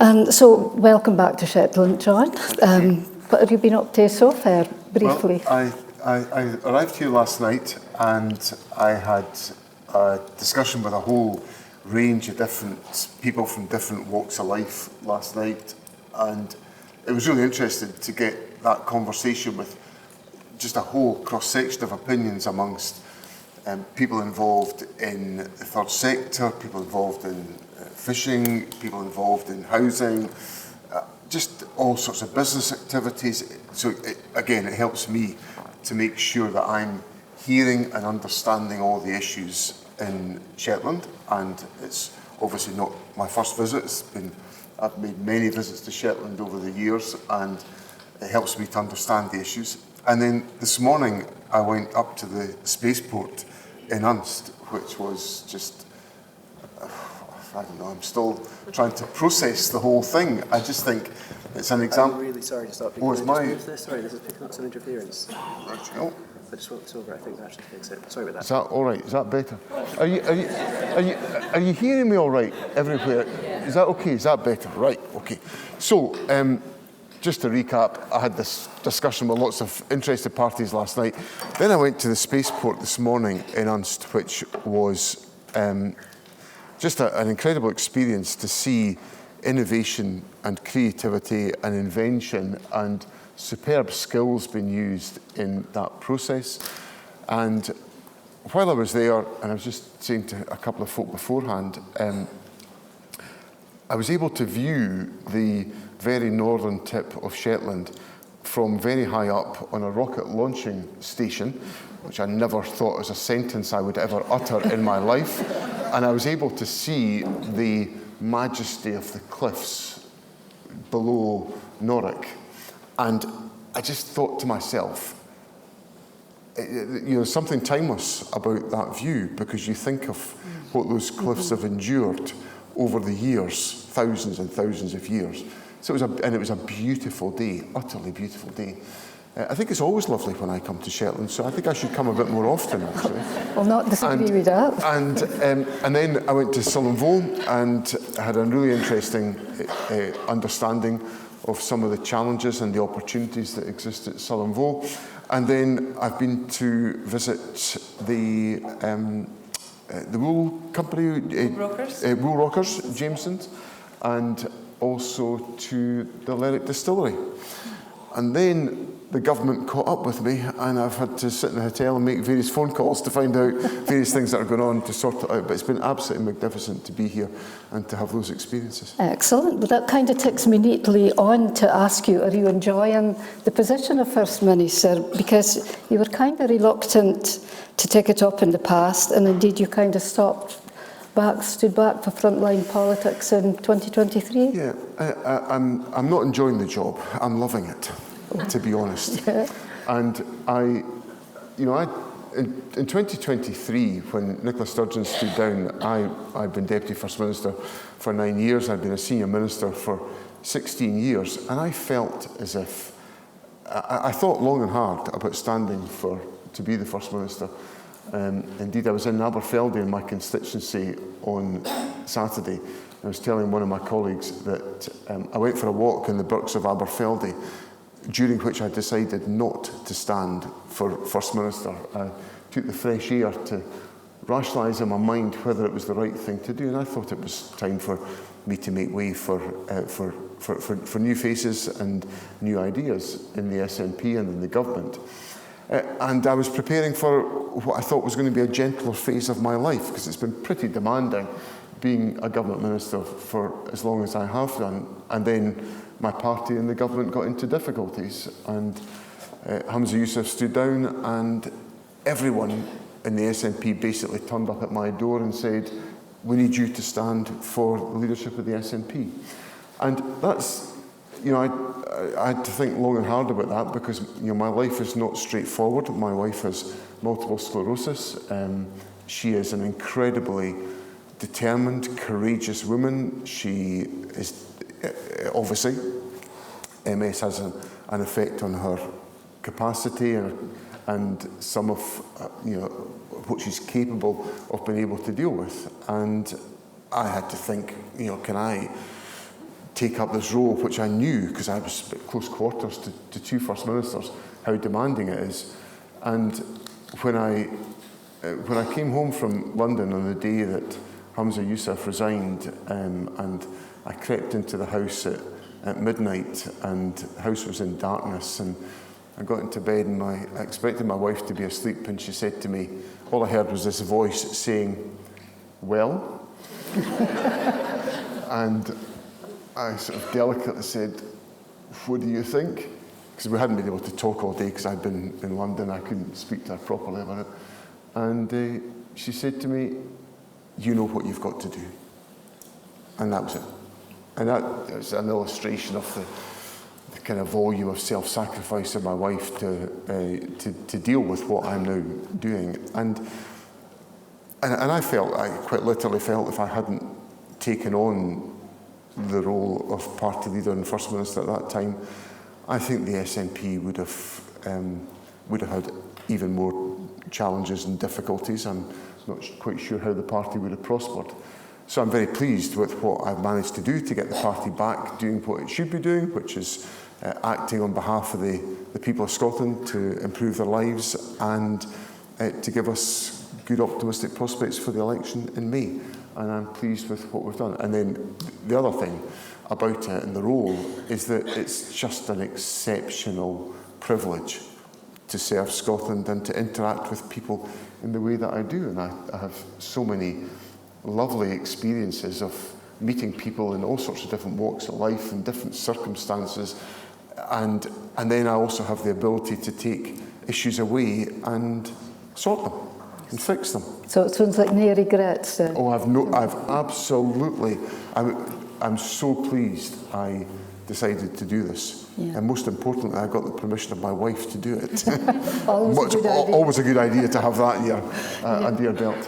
And so, welcome back to Shetland, John. What have you been up to so far, briefly? Well, I arrived here last night and I had a discussion with a whole range of different people from different walks of life last night, and it was really interesting to get that conversation with just a whole cross-section of opinions amongst people involved in the third sector, people involved in fishing, people involved in housing, just all sorts of business activities. So again, it helps me to make sure that I'm hearing and understanding all the issues in Shetland, and it's obviously not my first visit. I've made many visits to Shetland over the years, and it helps me to understand the issues. And then this morning I went up to the spaceport in Unst, which was just, I don't know, I'm still trying to process the whole thing. I just think it's an example. I'm really sorry to stop you. Oh, it's my... Sorry, this is picking up some interference. Oh. I just want this over. I think that should fix it. Sorry about that. Is that all right? Is that better? Are you hearing me all right everywhere? Is that okay? Is that better? Right. Okay. So, just to recap, I had this discussion with lots of interested parties last night. Then I went to the spaceport this morning in Unst, which was just an incredible experience to see innovation and creativity and invention and superb skills being used in that process. And while I was there, and I was just saying to a couple of folk beforehand, I was able to view the very northern tip of Shetland from very high up on a rocket launching station, which I never thought as a sentence I would ever utter in my life. And I was able to see the majesty of the cliffs below Lerwick. And I just thought to myself, something timeless about that view, because you think of what those cliffs have endured over the years, thousands and thousands of years. So it was a beautiful day, utterly beautiful day. I think it's always lovely when I come to Shetland, so I think I should come a bit more often, actually. I'll not disagree with that. And then I went to Swinney and had a really interesting understanding of some of the challenges and the opportunities that exist at Swinney. And then I've been to visit the wool company, Wool Rockers, Jameson's, and also to the Lerwick distillery. And then the government caught up with me, and I've had to sit in a hotel and make various phone calls to find out various things that are going on to sort it out. But it's been absolutely magnificent to be here and to have those experiences. Excellent. Well, that kind of takes me neatly on to ask you, are you enjoying the position of First Minister? Because you were kind of reluctant to take it up in the past, and indeed you kind of stood back for frontline politics in 2023? Yeah, I'm not enjoying the job. I'm loving it, to be honest. Yeah. And in 2023, when Nicola Sturgeon stood down, I'd been Deputy First Minister for 9 years. I'd been a Senior Minister for 16 years. And I felt as if, I thought long and hard about standing to be the First Minister. Indeed, I was in Aberfeldy in my constituency on Saturday. I was telling one of my colleagues that I went for a walk in the Birks of Aberfeldy, during which I decided not to stand for First Minister. I took the fresh air to rationalise in my mind whether it was the right thing to do, and I thought it was time for me to make way for new faces and new ideas in the SNP and in the government. And I was preparing for what I thought was going to be a gentler phase of my life, because it's been pretty demanding being a government minister for as long as I have done. And then my party and the government got into difficulties, and Hamza Yousaf stood down, and everyone in the SNP basically turned up at my door and said, we need you to stand for the leadership of the SNP. And that's, I had to think long and hard about that, because my life is not straightforward. My wife has multiple sclerosis. She is an incredibly determined, courageous woman. She is, obviously, MS has an effect on her capacity and some of what she's capable of being able to deal with. And I had to think, can I take up this role, which I knew, because I was at close quarters to two First Ministers, how demanding it is. And when I came home from London on the day that Hamza Yousaf resigned, and I crept into the house at midnight, and the house was in darkness, and I got into bed, and I expected my wife to be asleep, and she said to me, all I heard was this voice saying, "Well?" And I sort of delicately said, "What do you think?" Because we hadn't been able to talk all day because I'd been in London. I couldn't speak to her properly about it. And she said to me, "You know what you've got to do." And that was it. And that was an illustration of the kind of volume of self-sacrifice of my wife to deal with what I'm now doing. And I quite literally felt if I hadn't taken on the role of party leader and First Minister at that time, I think the SNP would have had even more challenges and difficulties. I'm not quite sure how the party would have prospered. So I'm very pleased with what I've managed to do to get the party back doing what it should be doing, which is acting on behalf of the people of Scotland to improve their lives and to give us good optimistic prospects for the election in May. And I'm pleased with what we've done. And then the other thing about it and the role is that it's just an exceptional privilege to serve Scotland and to interact with people in the way that I do. And I have so many lovely experiences of meeting people in all sorts of different walks of life and different circumstances. And then I also have the ability to take issues away and sort them and fix them. So it sounds like no regrets then. Oh, I've absolutely, I'm so pleased I decided to do this. Yeah. And most importantly, I got the permission of my wife to do it. Always a good idea to have that under your belt.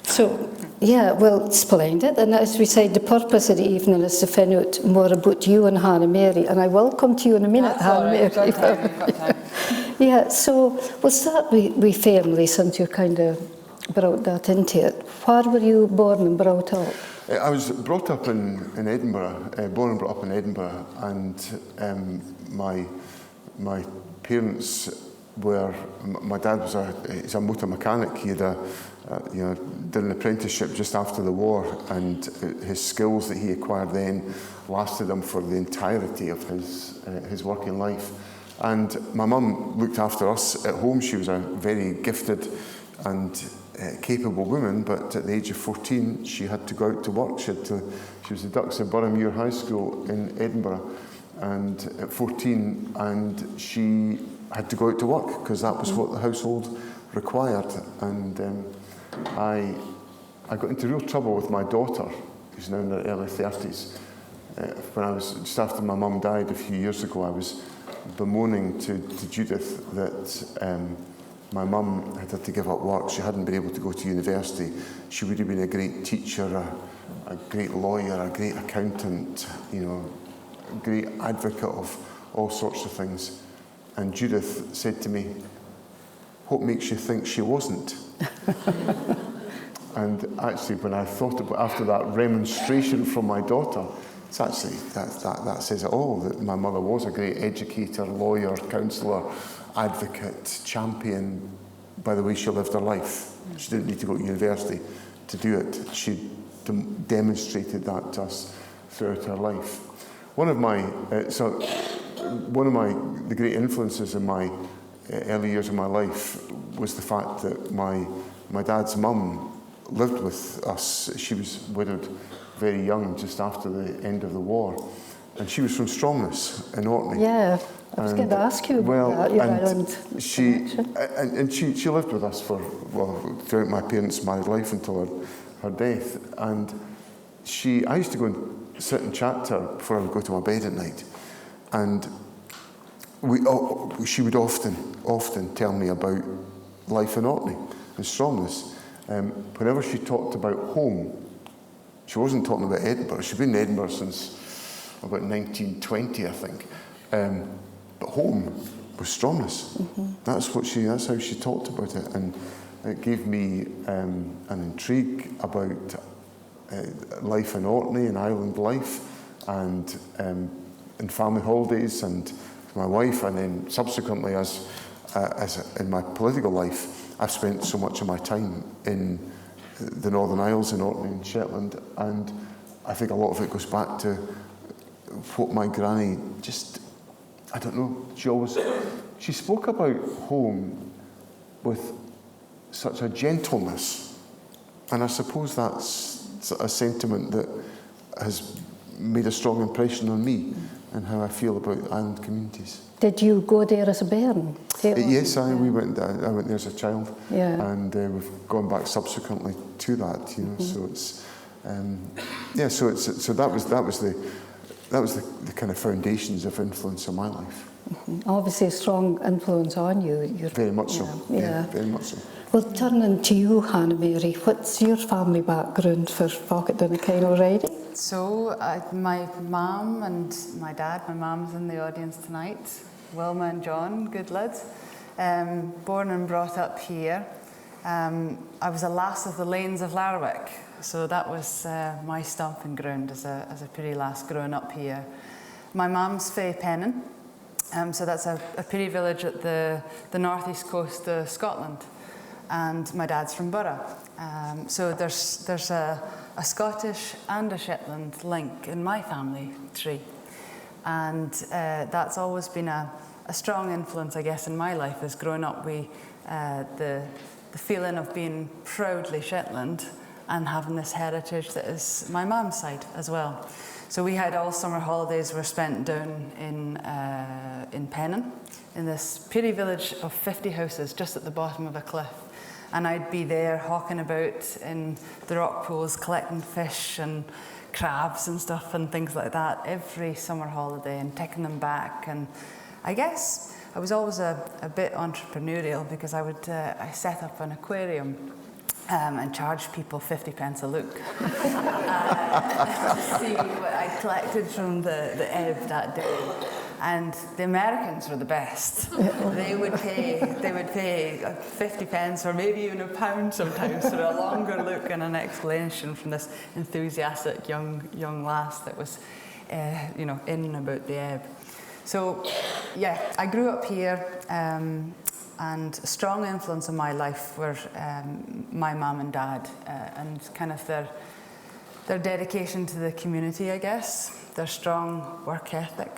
So, yeah, well, splendid. And as we said, the purpose of the evening is to find out more about you and Hannah Mary. And I will come to you in a minute, Hannah Mary. Yeah, so we'll start with family, since you kind of brought that into it. Where were you born and brought up? I was brought up in Edinburgh, born and brought up in Edinburgh, and my parents were. My dad he's a motor mechanic. He had did an apprenticeship just after the war, and his skills that he acquired then lasted him for the entirety of his working life. And my mum looked after us at home. She was a very gifted and capable woman, but at the age of 14 she had to go out to work. She was the Ducks of Boroughmuir High School in Edinburgh, and at 14, and she had to go out to work because that was what the household required. And I got into real trouble with my daughter, who's now in her early 30s. When I was just after my mum died a few years ago, I was bemoaning to Judith that my mum had to give up work. She hadn't been able to go to university. She would have been a great teacher, a great lawyer, a great accountant, a great advocate of all sorts of things. And Judith said to me, "What makes you think she wasn't?" And actually, when I thought about after that remonstration from my daughter, it's actually that says it all. That my mother was a great educator, lawyer, counsellor, advocate, champion. By the way she lived her life, she didn't need to go to university to do it. She demonstrated that to us throughout her life. One of the great influences in my early years of my life was the fact that my dad's mum lived with us. She was widowed very young, just after the end of the war, and she was from Strongness in Orkney. Yeah, I was going to ask you about that, your island connection. She lived with us throughout my parents' married life until her death. And I used to go and sit and chat to her before I would go to my bed at night, and she would often tell me about life in Orkney and Strongness. Whenever she talked about home, she wasn't talking about Edinburgh. She'd been in Edinburgh since about 1920, I think. But home was Strongness. Mm-hmm. That's how she talked about it, and it gave me an intrigue about life in Orkney and island life, and in family holidays, and my wife, and then subsequently as in my political life, I've spent so much of my time in the Northern Isles, in Orkney and Shetland, and I think a lot of it goes back to what my granny just, I don't know, she spoke about home with such a gentleness, and I suppose that's a sentiment that has made a strong impression on me and how I feel about island communities. Did you go there as a bairn? Yes, I went there as a child, Yeah. and we've gone back subsequently to that. You know, so it's so that was the kind of foundations of influence in my life. Obviously a strong influence on you. Very much so. Yeah. Very much so. Well, turning to you, Hannah Mary, what's your family background for pocket dinner kind already? So, my mum and my dad, my mum's in the audience tonight, Wilma and John Goodlad, born and brought up here. I was a lass of the lanes of Lerwick, so that was my stomping ground as a pretty lass growing up here. My mum's fae Pennon, so that's a pretty village at the northeast coast of Scotland, and my dad's from Borough. So there's a Scottish and a Shetland link in my family tree, and that's always been a strong influence, I guess, in my life. As growing up, the feeling of being proudly Shetland and having this heritage that is my mum's side as well. So we had all summer holidays were spent down in Pennon, in this pretty village of 50 houses just at the bottom of a cliff. And I'd be there hawking about in the rock pools, collecting fish and crabs and stuff and things like that every summer holiday and taking them back. And I guess I was always a bit entrepreneurial because I set up an aquarium and charged people 50 pence a look to see what I collected from the ebb that day. And the Americans were the best. They would pay 50 pence or maybe even £1 sometimes for a longer look and an explanation from this enthusiastic young lass that was, in and about the ebb. So, yeah, I grew up here, and a strong influence in my life were my mum and dad, and kind of their dedication to the community, I guess, their strong work ethic.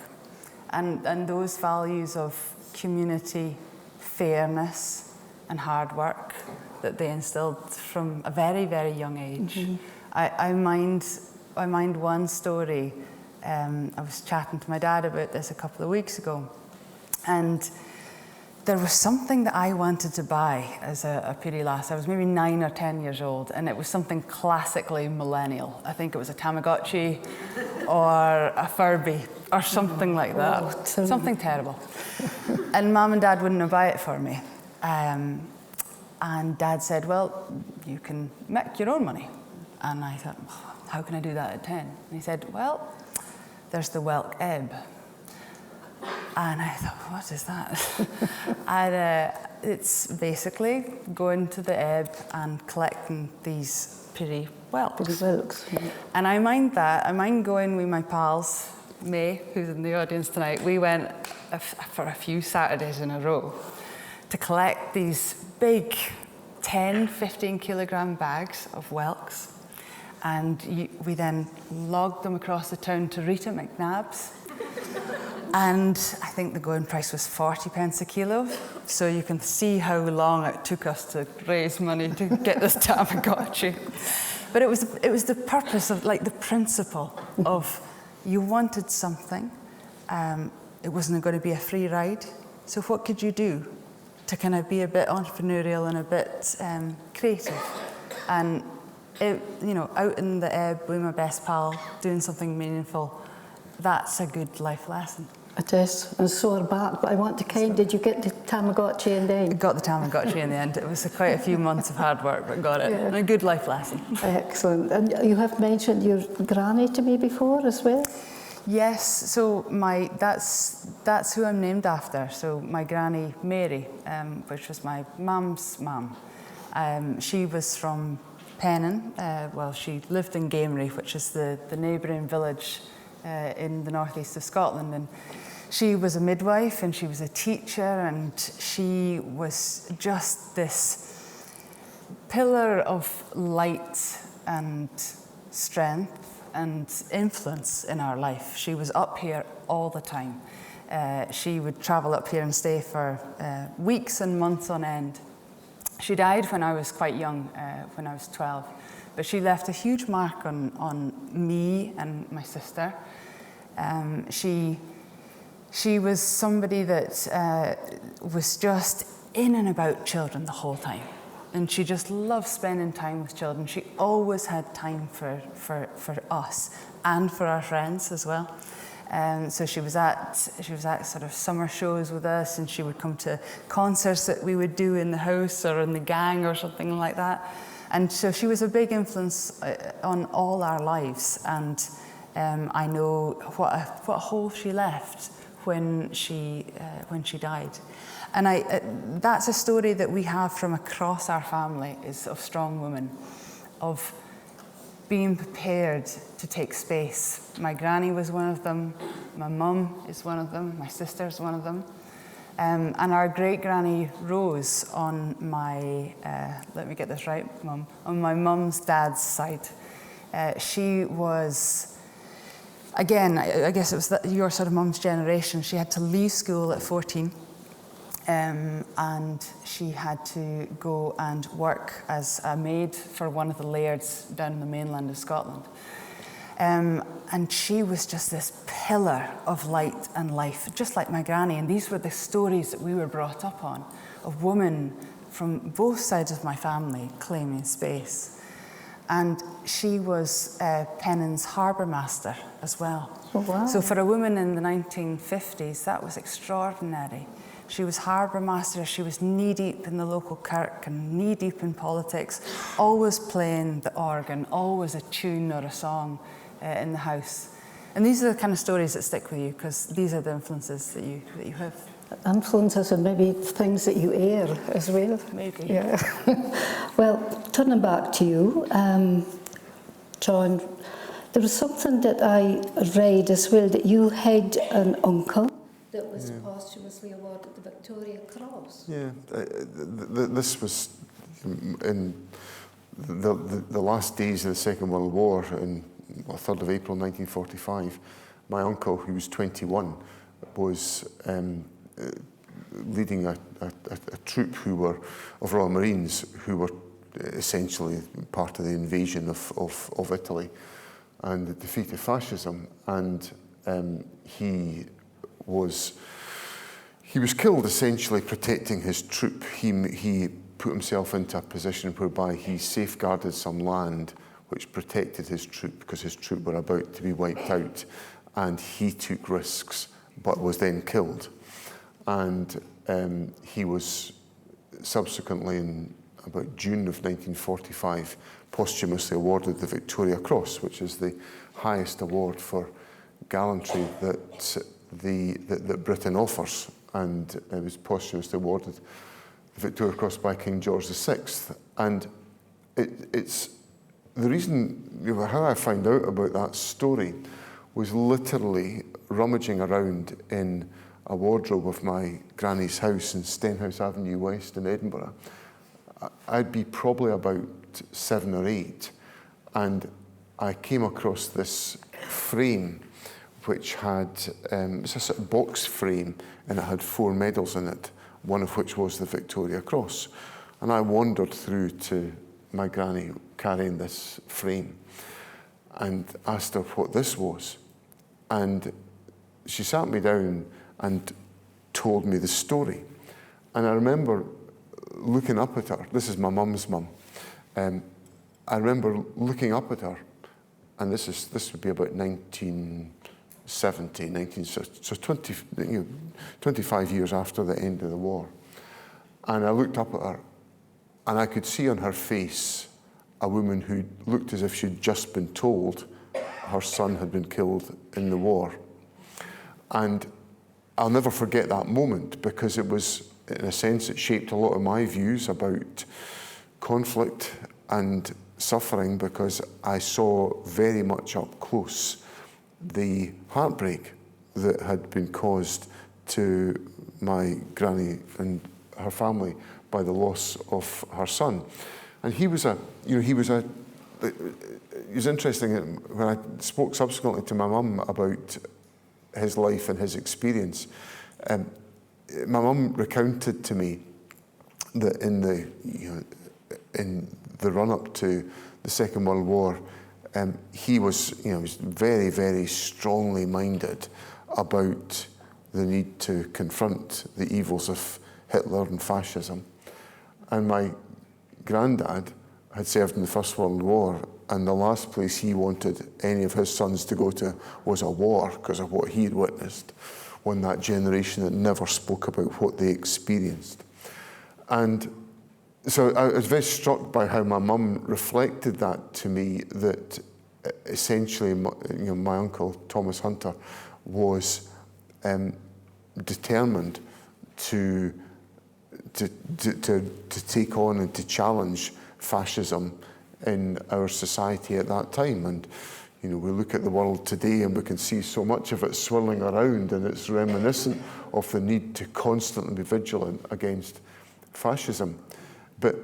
And those values of community, fairness, and hard work that they instilled from a very, very young age. Mm-hmm. I mind one story. I was chatting to my dad about this a couple of weeks ago, and there was something that I wanted to buy as a pretty lass. I was maybe 9 or 10 years old, and it was something classically millennial. I think it was a Tamagotchi or a Furby or something like that. Something terrible. And Mum and Dad wouldn't buy it for me. And Dad said, well, you can make your own money. And I thought, how can I do that at 10? And he said, well, there's the Welk Ebb. And I thought, what is that? And it's basically going to the ebb and collecting these pretty whelks. And I mind going with my pals, May, who's in the audience tonight. We went for a few Saturdays in a row to collect these big 10, 15 kilogram bags of whelks. And we then logged them across the town to Rita McNabb's. And I think the going price was 40 pence a kilo. So you can see how long it took us to raise money to get this Tamagotchi. But it was the purpose of, like, the principle of you wanted something. It wasn't going to be a free ride. So what could you do to kind of be a bit entrepreneurial and a bit creative? And out in the ebb with my best pal, doing something meaningful, that's a good life lesson. It is, and sore back, but I want to did you get the Tamagotchi in the end? I got the Tamagotchi in the end. It was quite a few months of hard work, but got it. Yeah. And a good life lesson. Excellent. And you have mentioned your granny to me before as well? Yes, so that's who I'm named after. So my granny Mary, which was my mum's mum, she was from Pennon. She lived in Gamery, which is the neighbouring village in the northeast of Scotland, and she was a midwife and she was a teacher, and she was just this pillar of light and strength and influence in our life. She was up here all the time. She would travel up here and stay for weeks and months on end. She died when I was quite young, when I was 12, but she left a huge mark on me and my sister. She was somebody that was just in and about children the whole time. And she just loved spending time with children. She always had time for us and for our friends as well. So she was at sort of summer shows with us, and she would come to concerts that we would do in the house or in the gang or something like that. And so she was a big influence on all our lives. And I know what a hole she left when she died. And that's a story that we have from across our family, is of strong women, of being prepared to take space. My granny was one of them, my mum is one of them, my sister's one of them. And our great granny Rose on my, let me get this right, Mum, on my mum's dad's side. She was, again, I guess it was your sort of mum's generation. She had to leave school at 14. And she had to go and work as a maid for one of the lairds down in the mainland of Scotland. And she was just this pillar of light and life, just like my granny. And these were the stories that we were brought up on, of women from both sides of my family claiming space. And she was Pennon's harbour master as well. Oh, wow. So for a woman in the 1950s, that was extraordinary. She was harbour master, she was knee-deep in the local kirk and knee-deep in politics, always playing the organ, always a tune or a song in the house. And these are the kind of stories that stick with you, because these are the influences that you have. Influences and maybe things that you air as well. Maybe. Yeah. Well, turning back to you, John, there was something that I read as well, that you had an uncle that was posthumously awarded the Victoria Cross. Yeah, this was in the last days of the Second World War, on 3rd of April 1945. My uncle, who was 21, was leading a troop of Royal Marines who were essentially part of the invasion of Italy and the defeat of fascism. And he was killed essentially protecting his troop. He put himself into a position whereby he safeguarded some land which protected his troop, because his troop were about to be wiped out, and he took risks but was then killed. And he was subsequently, in about June of 1945, posthumously awarded the Victoria Cross, which is the highest award for gallantry that Britain offers, and it was posthumously awarded the Victoria Cross by King George VI. And it's the reason, how I found out about that story was literally rummaging around in a wardrobe of my granny's house in Stenhouse Avenue West in Edinburgh. I'd be probably about 7 or 8, and I came across this frame which had, it's a sort of box frame, and it had 4 medals in it, one of which was the Victoria Cross. And I wandered through to my granny carrying this frame and asked her what this was. And she sat me down and told me the story. And I remember looking up at her. This is my mum's mum. I remember looking up at her, and this would be about 1970, so 25 years after the end of the war. And I looked up at her, and I could see on her face a woman who looked as if she'd just been told her son had been killed in the war. And I'll never forget that moment, because it was, in a sense, it shaped a lot of my views about conflict and suffering, because I saw very much up close the heartbreak that had been caused to my granny and her family by the loss of her son. And he was interesting when I spoke subsequently to my mum about his life and his experience. My mum recounted to me that in the run-up to the Second World War, he was very, very strongly minded about the need to confront the evils of Hitler and fascism. And my granddad had served in the First World War, and the last place he wanted any of his sons to go to was a war because of what he had witnessed, on that generation that never spoke about what they experienced. And so I was very struck by how my mum reflected that to me, that essentially my uncle Thomas Hunter was determined to take on and to challenge fascism in our society at that time. And we look at the world today and we can see so much of it swirling around, and it's reminiscent of the need to constantly be vigilant against fascism. But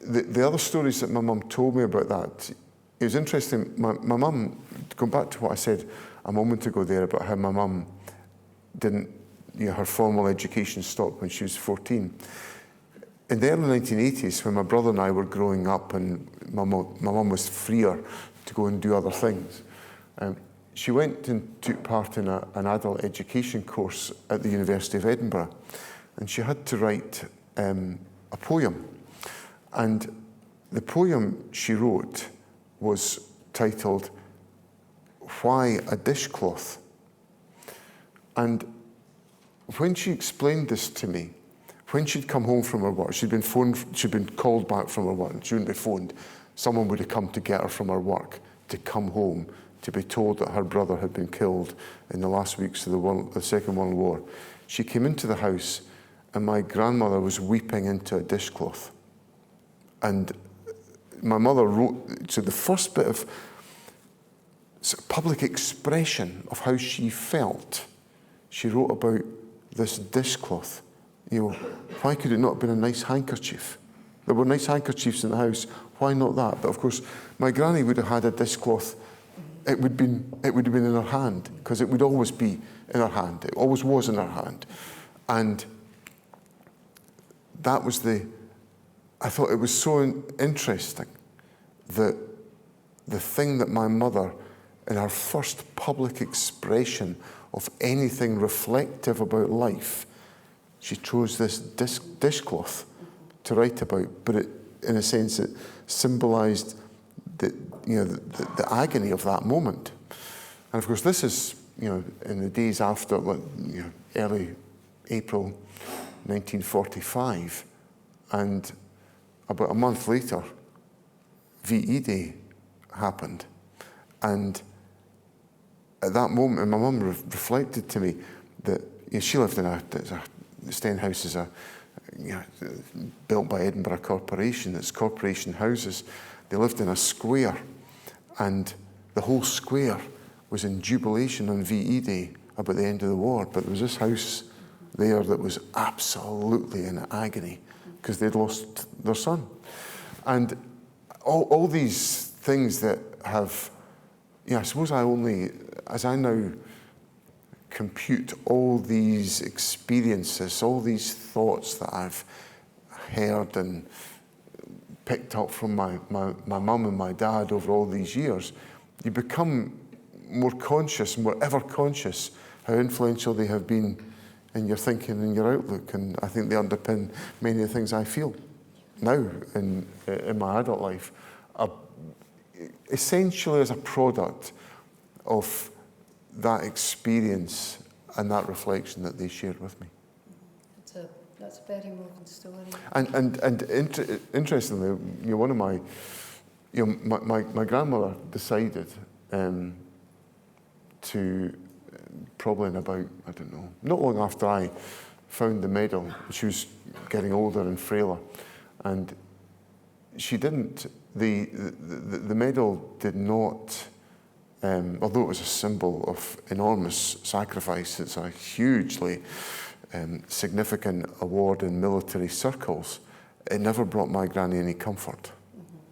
the other stories that my mum told me about that, it was interesting. My mum, going back to what I said a moment ago there about how my mum didn't, her formal education stopped when she was 14. In the early 1980s, when my brother and I were growing up and my mum was freer to go and do other things, she went and took part in an adult education course at the University of Edinburgh, and she had to write a poem. And the poem she wrote was titled, "Why a Dishcloth?" And when she explained this to me, when she'd come home from her work, she'd been called back from her work, she wouldn't be phoned. Someone would have come to get her from her work to come home to be told that her brother had been killed in the last weeks of the Second World War. She came into the house and my grandmother was weeping into a dishcloth. And my mother wrote, so the first bit of public expression of how she felt, she wrote about this dishcloth. Why could it not have been a nice handkerchief? There were nice handkerchiefs in the house. Why not that? But of course, my granny would have had a dishcloth. It would have been in her hand, because it would always be in her hand. It always was in her hand. And that was I thought it was so interesting that the thing that my mother, in her first public expression of anything reflective about life, she chose this dishcloth to write about, but in a sense it symbolised the agony of that moment. And of course this is in the days after, early April 1945, and about a month later VE Day happened. And at that moment, my mum reflected to me that she lived in the Stenhouse is built by Edinburgh Corporation. It's corporation houses. They lived in a square, and the whole square was in jubilation on VE Day about the end of the war. But there was this house there that was absolutely in agony because they'd lost their son. And all these things that have, I suppose as I now compute all these experiences, all these thoughts that I've heard and picked up from my mum and my dad over all these years, you become more conscious, more ever conscious how influential they have been in your thinking and your outlook. And I think they underpin many of the things I feel now in my adult life, essentially as a product of that experience and that reflection that they shared with me. That's a very moving story. And interestingly, one of my grandmother decided to, probably in about, I don't know, not long after I found the medal, she was getting older and frailer, and she didn't, the medal did not although it was a symbol of enormous sacrifice, it's a hugely significant award in military circles, it never brought my granny any comfort,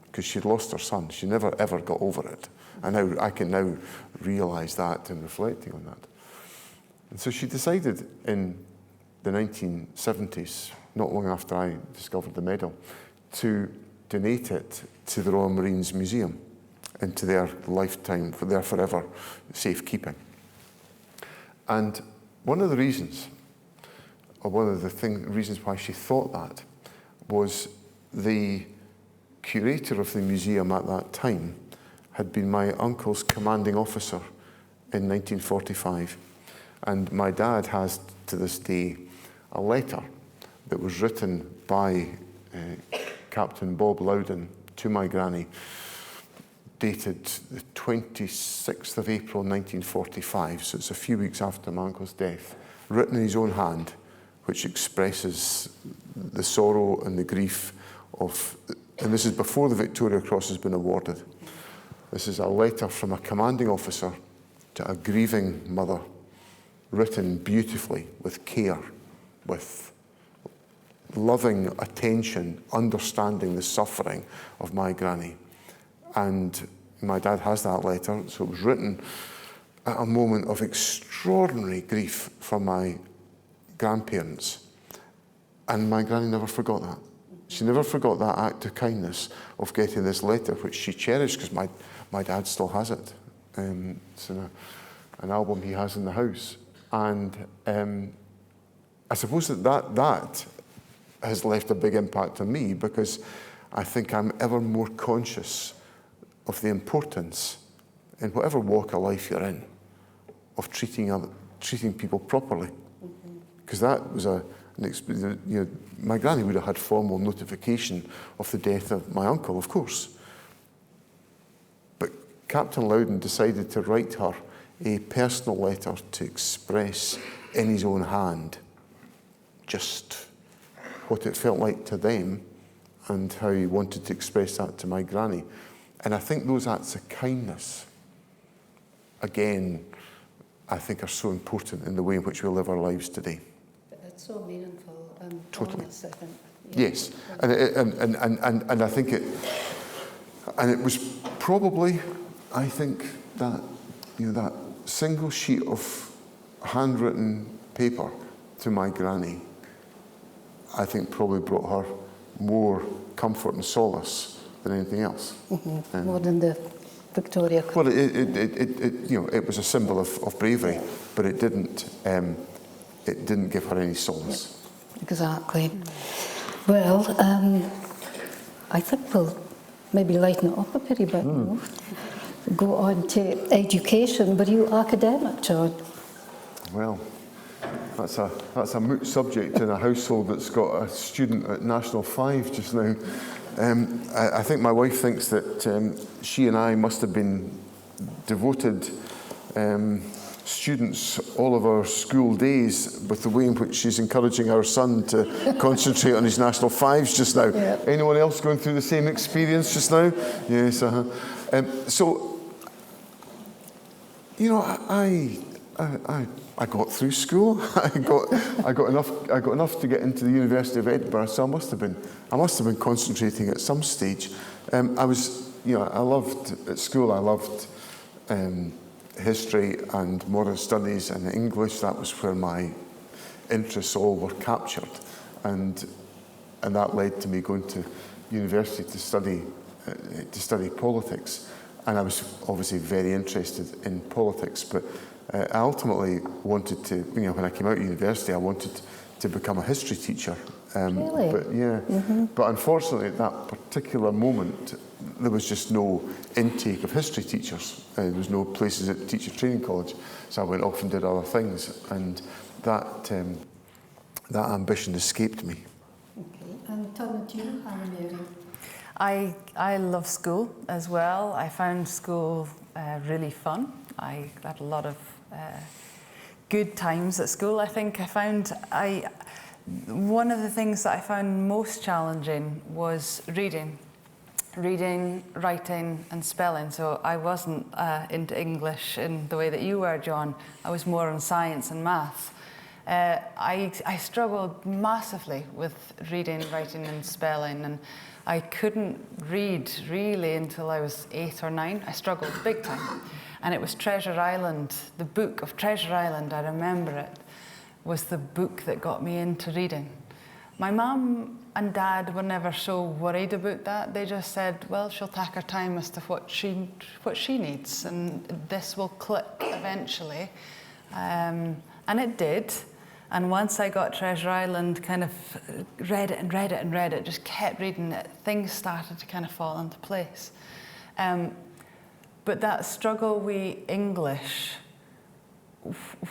because she'd lost her son. She never ever got over it. And I can now realise that and reflecting on that. And so she decided in the 1970s, not long after I discovered the medal, to donate it to the Royal Marines Museum into their lifetime, for their forever safekeeping. And one of the reasons, or one of the reasons why she thought that, was the curator of the museum at that time had been my uncle's commanding officer in 1945. And my dad has, to this day, a letter that was written by Captain Bob Loudon to my granny, dated the 26th of April 1945, so it's a few weeks after my uncle's death, written in his own hand, which expresses the sorrow and the grief of, and this is before the Victoria Cross has been awarded. This is a letter from a commanding officer to a grieving mother, written beautifully, with care, with loving attention, understanding the suffering of my granny. And my dad has that letter, so it was written at a moment of extraordinary grief from my grandparents. And my granny never forgot that. She never forgot that act of kindness of getting this letter, which she cherished, because my dad still has it. It's in an album he has in the house. And I suppose that has left a big impact on me, because I think I'm ever more conscious of the importance, in whatever walk of life you're in, of treating people properly. Because that was an experience. You know, my granny would have had formal notification of the death of my uncle, of course. But Captain Loudon decided to write her a personal letter to express in his own hand just what it felt like to them and how he wanted to express that to my granny. And I think those acts of kindness, again, I think are so important in the way in which we live our lives today. But it's so meaningful and Totally. honest, I think. Yes, and I think it was probably, I think, that, you know, that single sheet of handwritten paper to my granny, I think probably brought her more comfort and solace than anything else. More than the Victoria Cross. Well, it was a symbol of bravery, but it didn't give her any solace. Exactly. Well, I think we'll maybe lighten it up a pretty bit. No? Go on to education. Were you academic, John? Well, that's a moot subject in a household that's got a student at National 5 just now. I think my wife thinks that she and I must have been devoted students all of our school days, with the way in which she's encouraging our son to concentrate on his National 5s just now. Yeah. Anyone else going through the same experience just now? Yes. So, you know, I got through school. I got enough to get into the University of Edinburgh. So I must have been concentrating at some stage. I loved at school. I loved history and modern studies and English. That was where my interests all were captured, and that led to me going to university to study politics. And I was obviously very interested in politics, but I ultimately wanted to, when I came out of university, I wanted to become a history teacher. Really? But yeah, but unfortunately at that particular moment, there was just no intake of history teachers. There was no places at the teacher training college, so I went off and did other things, and that ambition escaped me. Okay. And turn to you, Hannah Mary. I love school as well. I found school really fun. I had a lot of good times at school. I think one of the things that I found most challenging was reading. reading, writing and spelling. So I wasn't into English in the way that you were, John. I was more on science and maths. I struggled massively with reading, writing and spelling, and I couldn't read really until I was 8 or 9. I struggled big time. And it was Treasure Island, the book of Treasure Island, I remember it, was the book that got me into reading. My mum and dad were never so worried about that. They just said, well, she'll take her time as to what she needs, and this will click eventually. And it did. And once I got Treasure Island, kind of read it and read it and read it, just kept reading it, things started to kind of fall into place. But that struggle with English,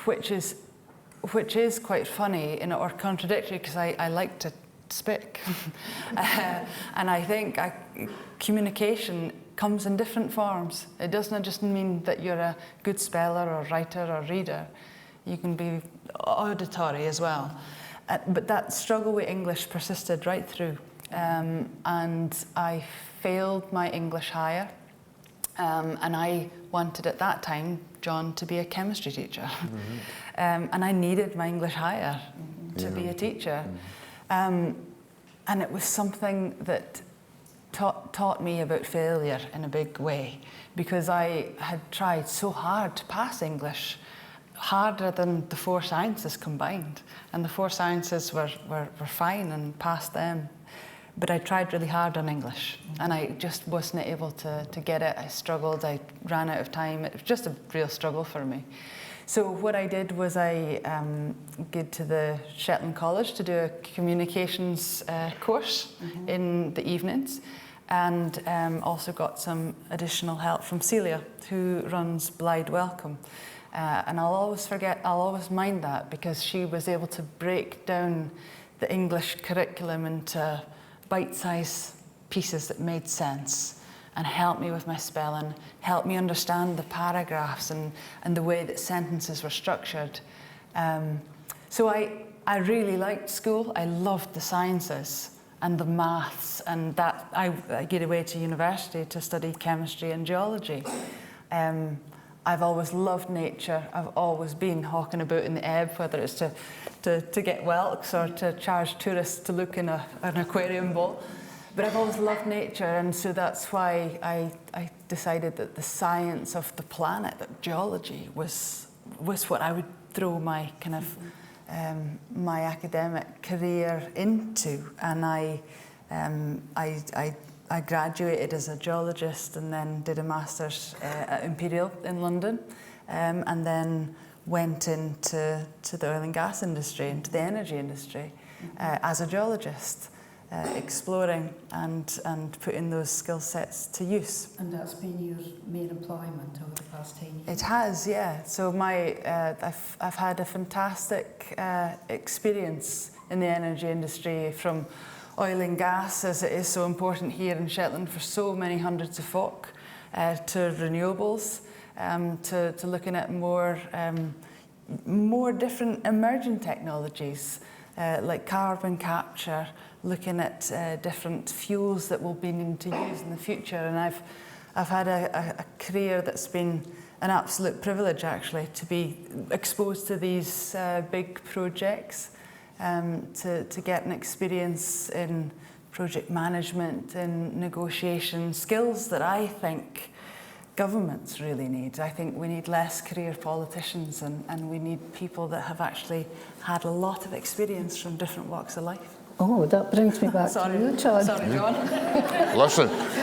which is quite funny or contradictory, because I like to speak. And I think communication comes in different forms. It doesn't just mean that you're a good speller or writer or reader. You can be auditory as well. But that struggle with English persisted right through. And I failed my English higher. And I wanted at that time, John, to be a chemistry teacher. Mm-hmm. And I needed my English higher to be a teacher. And it was something that taught me about failure in a big way, because I had tried so hard to pass English, harder than the 4 sciences combined. And the 4 sciences were fine and passed them. But I tried really hard on English, and I just wasn't able to get it. I struggled, I ran out of time. It was just a real struggle for me. So what I did was I went to the Shetland College to do a communications course in the evenings, and also got some additional help from Celia, who runs Blythe Welcome. And I'll always mind that, because she was able to break down the English curriculum into bite-sized pieces that made sense, and help me with my spelling, help me understand the paragraphs and the way that sentences were structured. So I really liked school. I loved the sciences and the maths, and that I get away to university to study chemistry and geology. I've always loved nature. I've always been hawking about in the ebb, whether it's to get whelks or to charge tourists to look in an aquarium bowl. But I've always loved nature, and so that's why I decided that the science of the planet, that geology, was what I would throw my kind of my academic career into. And I graduated as a geologist and then did a master's at Mareel in London, and then went into the oil and gas industry, into the energy industry, as a geologist, exploring and putting those skill sets to use. And that's been your main employment over the past 10 years? It has, yeah. So I've had a fantastic experience in the energy industry, from oil and gas, as it is so important here in Shetland for so many hundreds of folk, to renewables, to looking at more different emerging technologies, like carbon capture, looking at different fuels that we'll be needing to use in the future. And I've had a career that's been an absolute privilege, actually, to be exposed to these big projects. To get an experience in project management and negotiation, skills that I think governments really need. I think we need less career politicians, and we need people that have actually had a lot of experience from different walks of life. Oh, that brings me back to you, John. Sorry, John.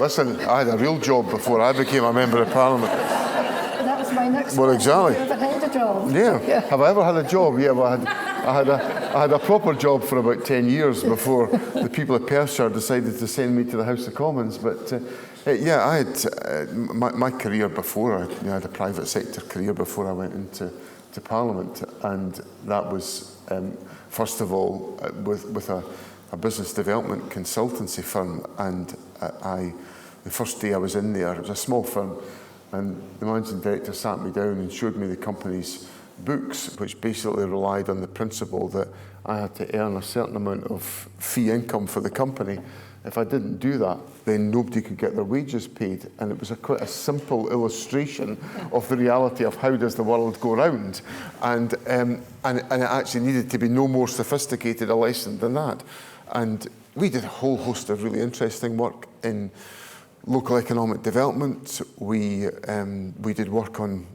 Listen, I had a real job before I became a Member of Parliament. That was my next Well, exactly. Have you ever had a job? Yeah. Have I ever had a job? Yeah, well, I had a proper job for about 10 years before the people of Perthshire decided to send me to the House of Commons. But yeah, I had my career before. I had a private sector career before I went into Parliament, and that was first of all with a business development consultancy firm. And the first day I was in there, it was a small firm, and the managing director sat me down and showed me the company's books, which basically relied on the principle that I had to earn a certain amount of fee income for the company if I didn't do that, then nobody could get their wages paid. And it was quite a simple illustration of the reality of how does the world go round. And it actually needed to be no more sophisticated a lesson than that. And we did a whole host of really interesting work in local economic development. We did work on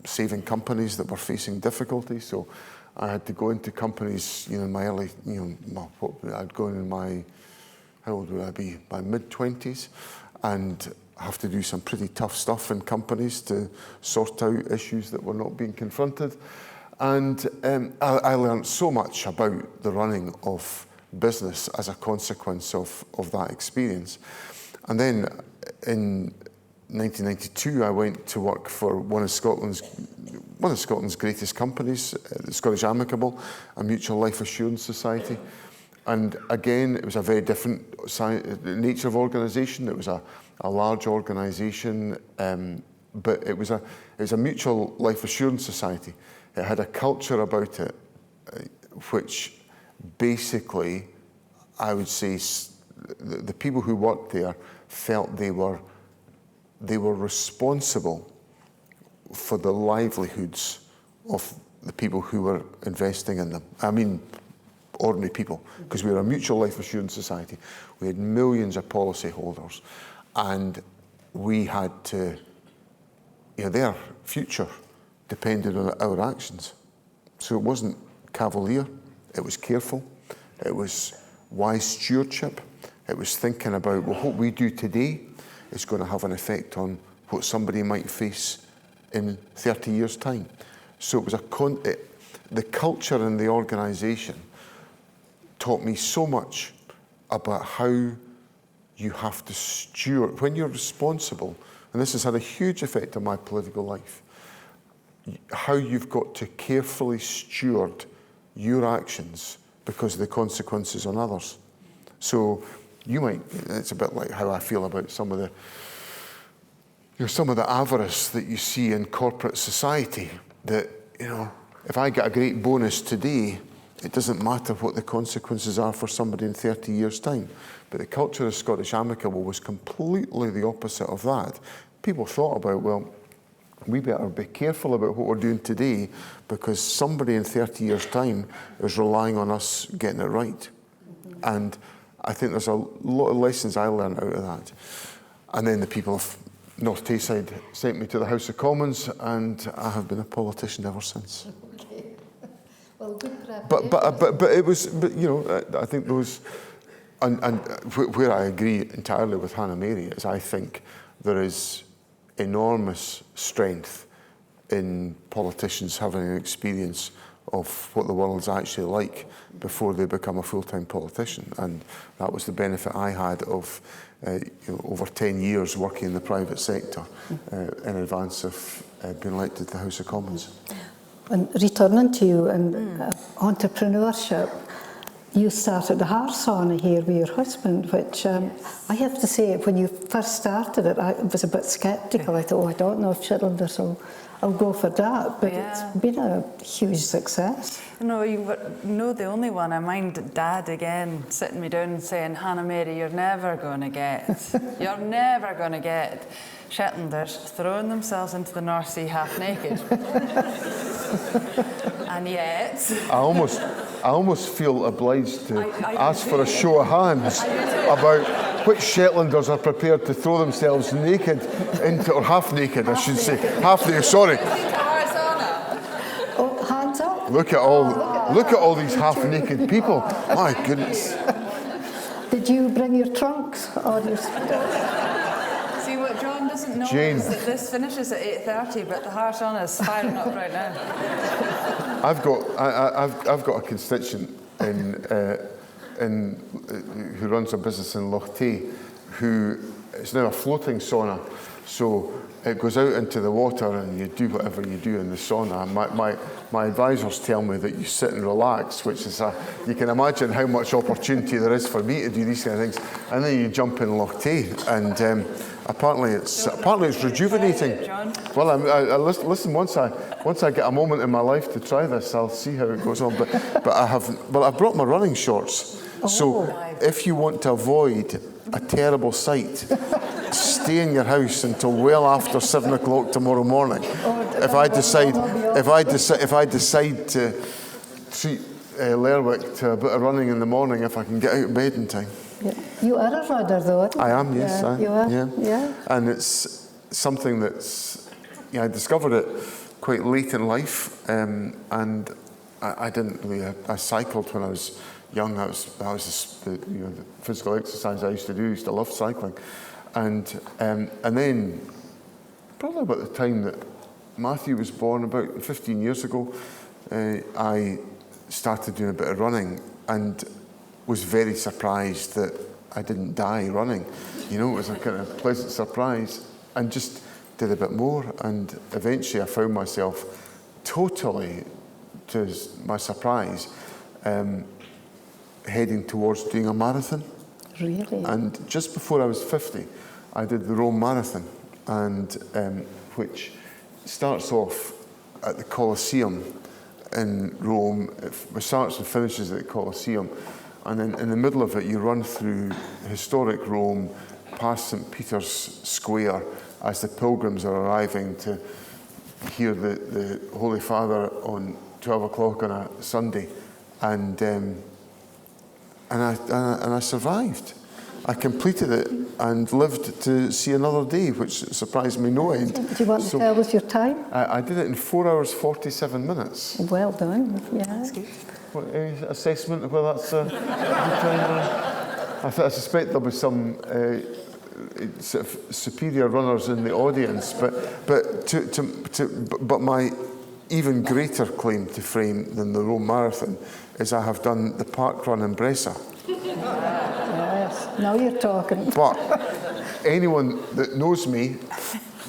saving companies that were facing difficulties. So I had to go into companies, in my early, I'd go in my, how old would I be? My mid-20s, and have to do some pretty tough stuff in companies to sort out issues that were not being confronted. And I learned so much about the running of business as a consequence of that experience. And then in 1992, I went to work for one of Scotland's greatest companies, the Scottish Amicable, a mutual life assurance society. And again, it was a very different nature of organisation. It was a large organisation, but it was a mutual life assurance society. It had a culture about it, which basically, I would say, the people who worked there felt they were responsible for the livelihoods of the people who were investing in them. I mean, ordinary people, because we were a mutual life assurance society. We had millions of policy holders, and we had to, their future depended on our actions. So it wasn't cavalier, it was careful, it was wise stewardship, it was thinking about, well, what we do today is going to have an effect on what somebody might face in 30 years' time. So it was the culture in the organisation taught me so much about how you have to steward, when you're responsible, and this has had a huge effect on my political life, how you've got to carefully steward your actions because of the consequences on others. So it's a bit like how I feel about some of the avarice that you see in corporate society, that, if I get a great bonus today, it doesn't matter what the consequences are for somebody in 30 years' time. But the culture of Scottish Amicable was completely the opposite of that. People thought about, well, we better be careful about what we're doing today because somebody in 30 years' time is relying on us getting it right. And I think there's a lot of lessons I learned out of that. And then the people of North Tayside sent me to the House of Commons, and I have been a politician ever since. Okay. Well, good But it was, I think those, and where I agree entirely with Hannah Mary is I think there is enormous strength in politicians having an experience of what the world's actually like before they become a full-time politician. And that was the benefit I had of over 10 years working in the private sector in advance of being elected to the House of Commons. And returning to you and entrepreneurship, you started the hair sauna here with your husband, which I have to say, when you first started it, I was a bit sceptical. I thought, I don't know if Shetlanders I'll go for that, but it's been a huge success. You were the only one. I mind Dad again sitting me down and saying, Hannah Mary, you're never going to get Shetlanders throwing themselves into the North Sea half naked. And yet... I almost feel obliged to ask for a show of hands about which Shetlanders are prepared to throw themselves naked into, or half naked, I should say. Half naked, sorry. Oh, hands up. Look at all these half-naked people. My goodness. Did you bring your trunks or your... See, what John doesn't know is that this finishes at 8:30, but the heart on is firing up right now. I've got a constituent who runs a business in Loch Tay, who is now a floating sauna. So it goes out into the water and you do whatever you do in the sauna. My advisors tell me that you sit and relax, which is you can imagine how much opportunity there is for me to do these kind of things. And then you jump in Loch Tay, and apparently it's rejuvenating. Well, I listen. Once I get a moment in my life to try this, I'll see how it goes on. But I've brought my running shorts, So if you want to avoid a terrible sight, stay in your house until well after 7 o'clock tomorrow morning. If I decide to treat Lerwick to a bit of running in the morning, if I can get out of bed in time. Yeah. You are a runner, though, aren't you? I am, yes. Yeah, you are. Yeah. And it's something that's, I discovered it quite late in life, and I didn't really. I cycled when I was young. That was the physical exercise I used to do. I used to love cycling, and then probably about the time that Matthew was born, about 15 years ago, I started doing a bit of running and was very surprised that I didn't die running. It was a kind of pleasant surprise, and just did a bit more, and eventually I found myself totally, to my surprise, heading towards doing a marathon. Really? And just before I was 50, I did the Rome Marathon, and which starts off at the Colosseum in Rome. It starts and finishes at the Colosseum, and then in the middle of it you run through historic Rome, past St. Peter's Square, as the pilgrims are arriving to hear the Holy Father on 12 o'clock on a Sunday, and I survived. I completed it and lived to see another day, which surprised me no end. Do you want to tell us your time? I did it in 4 hours 47 minutes. Well done. Yeah. That's good. What, any assessment of whether that's a good time? I suspect there'll be some sort of superior runners in the audience, but my even greater claim to fame than the Rome Marathon is I have done the park run in Brescia. Yes. Now you're talking. But anyone that knows me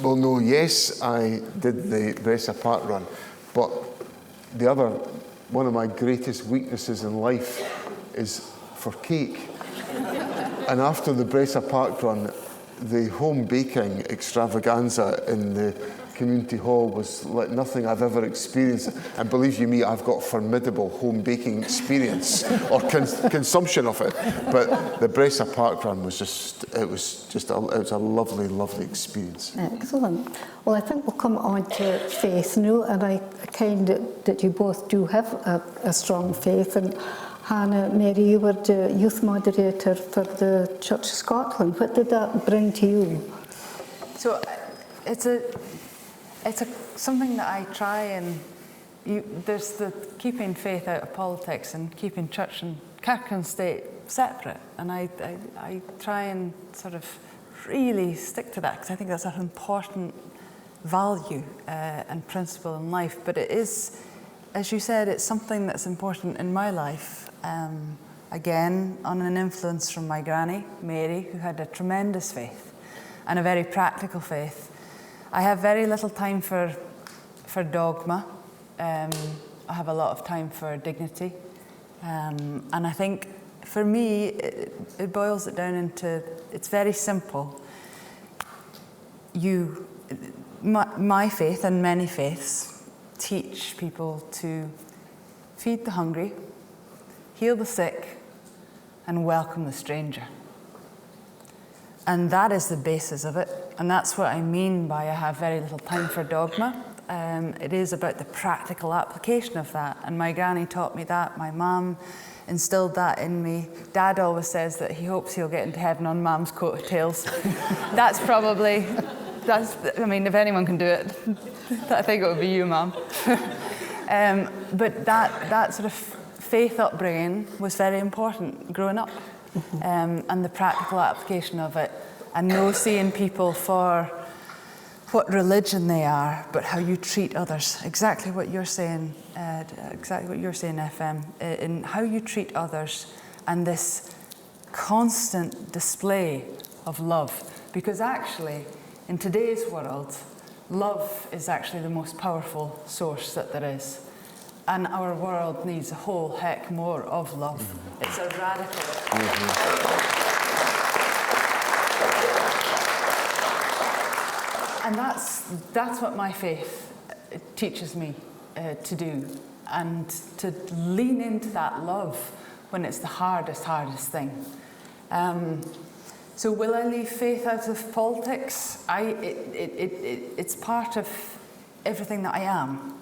will know, yes, I did the Brescia park run, but one of my greatest weaknesses in life is for cake. And after the Brescia park run, the home baking extravaganza in the community hall was like nothing I've ever experienced. And believe you me, I've got formidable home baking experience or consumption of it. But the Brescia park run was it was a lovely, lovely experience. Excellent. Well, I think we'll come on to faith now, and I kind that you both do have a strong faith. And Hannah Mary, you were the youth moderator for the Church of Scotland. What did that bring to you? So it's something that I try and there's the keeping faith out of politics and keeping church and kirk and state separate, and I try and sort of really stick to that because I think that's an important value and principle in life. But it is, as you said, it's something that's important in my life. Again, on an influence from my granny, Mary, who had a tremendous faith and a very practical faith. I have very little time for dogma. I have a lot of time for dignity. And I think for me, it boils it down into, it's very simple. My faith and many faiths teach people to feed the hungry, heal the sick, and welcome the stranger. And that is the basis of it. And that's what I mean by I have very little time for dogma. It is about the practical application of that. And my granny taught me that. My mum instilled that in me. Dad always says that he hopes he'll get into heaven on Mum's coattails. I mean, if anyone can do it, I think it would be you, Mum. But that sort of faith upbringing was very important growing up. And the practical application of it, and no seeing people for what religion they are, but how you treat others. Exactly what you're saying, FM, in how you treat others, and this constant display of love. Because actually, in today's world, love is actually the most powerful source that there is. And our world needs a whole heck more of love. It's a radical. And that's what my faith teaches me to do, and to lean into that love when it's the hardest thing. So will I leave faith out of politics? It's part of everything that I am,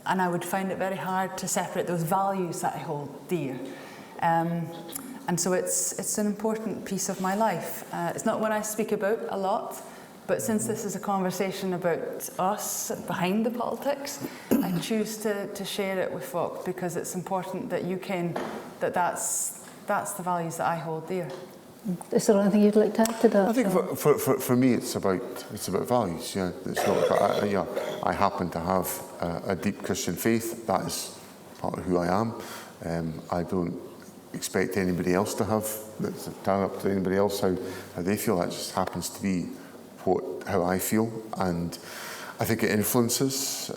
and I would find it very hard to separate those values that I hold dear. And so it's an important piece of my life. It's not one I speak about a lot, but since this is a conversation about us behind the politics, I choose to share it with folk because it's important that you can, that's the values that I hold dear. Is there anything you'd like to add to that? I think for me it's about values. Yeah, it's not. I happen to have a deep Christian faith. That is part of who I am. I don't expect anybody else to have. It's up to anybody else how they feel. That just happens to be how I feel, and I think it influences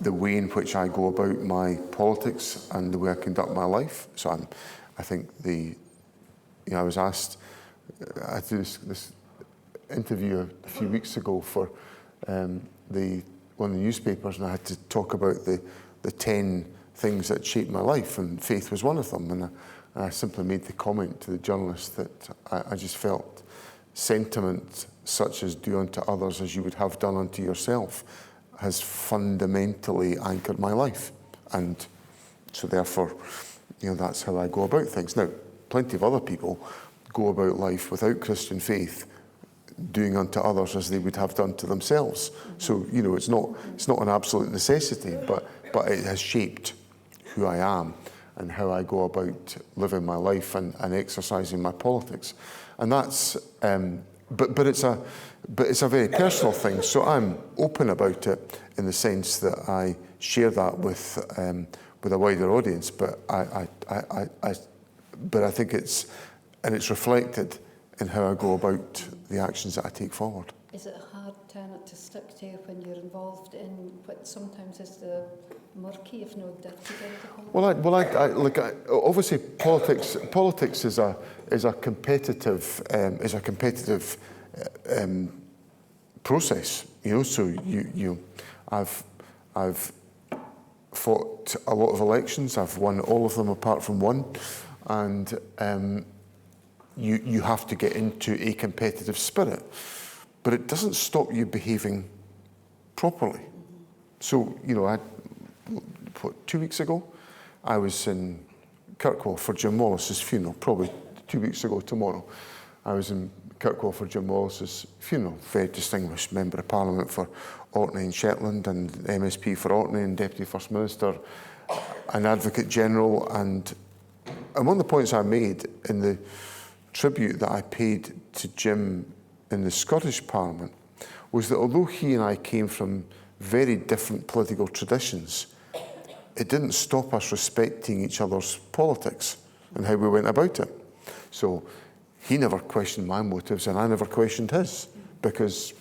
the way in which I go about my politics and the way I conduct my life. So I think I was asked, I did this interview a few weeks ago for one of the newspapers, and I had to talk about the 10 things that shaped my life, and faith was one of them. And I simply made the comment to the journalist that I just felt sentiment such as do unto others as you would have done unto yourself has fundamentally anchored my life. And so therefore, that's how I go about things. Now, plenty of other people go about life without Christian faith, doing unto others as they would have done to themselves. So, it's not an absolute necessity, but it has shaped who I am and how I go about living my life and exercising my politics. And that's, but it's a very personal thing. So I'm open about it in the sense that I share that with a wider audience. But I think it's reflected in how I go about the actions that I take forward. Is it a hard tenet to stick to when you're involved in what sometimes is the murky, if not dirty, end of politics? Obviously, politics is a competitive process. So I've fought a lot of elections. I've won all of them apart from one, and you have to get into a competitive spirit, but it doesn't stop you behaving properly. So 2 weeks ago, I was in Kirkwall for Jim Wallace's funeral. Probably 2 weeks ago tomorrow, I was in Kirkwall for Jim Wallace's funeral. Very distinguished Member of Parliament for Orkney and Shetland, and MSP for Orkney, and Deputy First Minister, and Advocate General. And one of the points I made in the tribute that I paid to Jim in the Scottish Parliament was that although he and I came from very different political traditions, it didn't stop us respecting each other's politics and how we went about it. So he never questioned my motives and I never questioned his, because,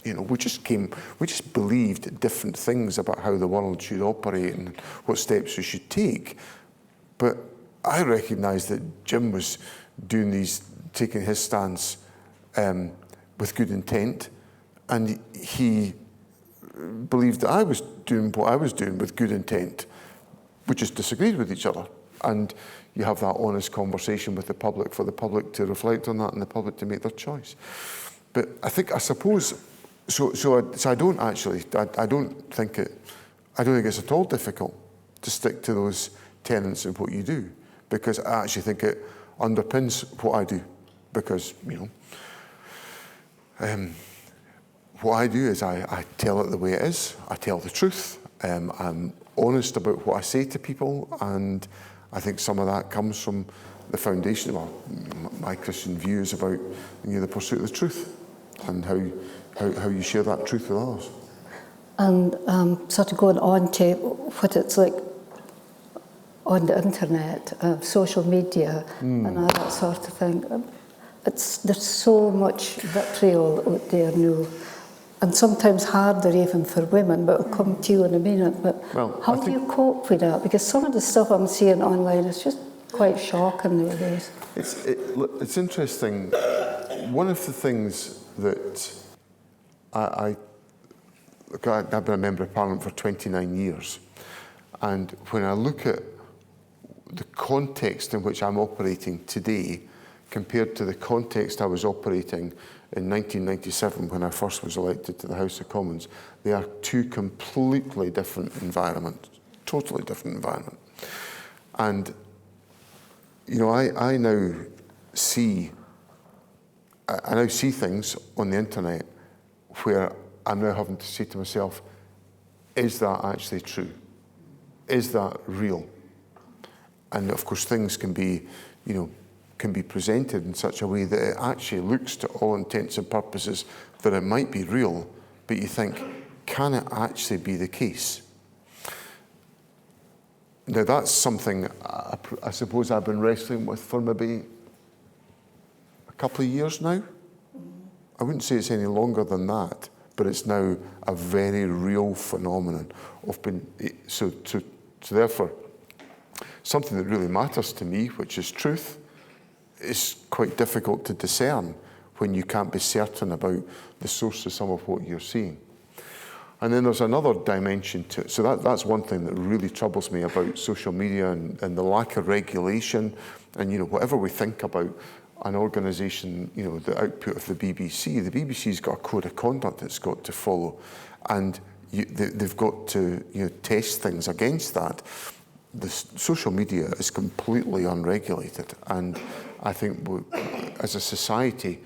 we just believed different things about how the world should operate and what steps we should take. But I recognised that Jim was taking his stance with good intent, and he believed that I was doing what I was doing with good intent. We just disagreed with each other, and you have that honest conversation with the public for the public to reflect on that and the public to make their choice. But I suppose I don't think it's at all difficult to stick to those tenets of what you do, because I actually think it underpins what I do, because what I do is I tell it the way it is. I tell the truth. I'm honest about what I say to people, and I think some of that comes from the foundation. Well, my Christian views about the pursuit of the truth and how you share that truth with others. And sort of going on to what it's like on the internet, social media, and all that sort of thing. There's so much vitriol out there now, and sometimes harder even for women, but I'll come to you in a minute. But how do you cope with that? Because some of the stuff I'm seeing online is just quite shocking nowadays. It's interesting. One of the things that I've been a Member of Parliament for 29 years, and when I look at the context in which I'm operating today compared to the context I was operating in 1997 when I first was elected to the House of Commons, they are two completely different environments, totally different environment. And, you know, I now see things on the internet where I'm now having to say to myself, is that actually true? Is that real? And of course things can be, you know, can be presented in such a way that it actually looks to all intents and purposes that it might be real, but you think, can it actually be the case? Now that's something I suppose I've been wrestling with for maybe a couple of years now. I wouldn't say it's any longer than that, but it's now a very real phenomenon of being, so therefore, something that really matters to me, which is truth, is quite difficult to discern when you can't be certain about the source of some of what you're seeing. And then there's another dimension to it. So that's one thing that really troubles me about social media and the lack of regulation. And, you know, whatever we think about an organisation, you know, the output of the BBC's got a code of conduct it's got to follow. And they've got to, you know, test things against that. The social media is completely unregulated. And I think as a society,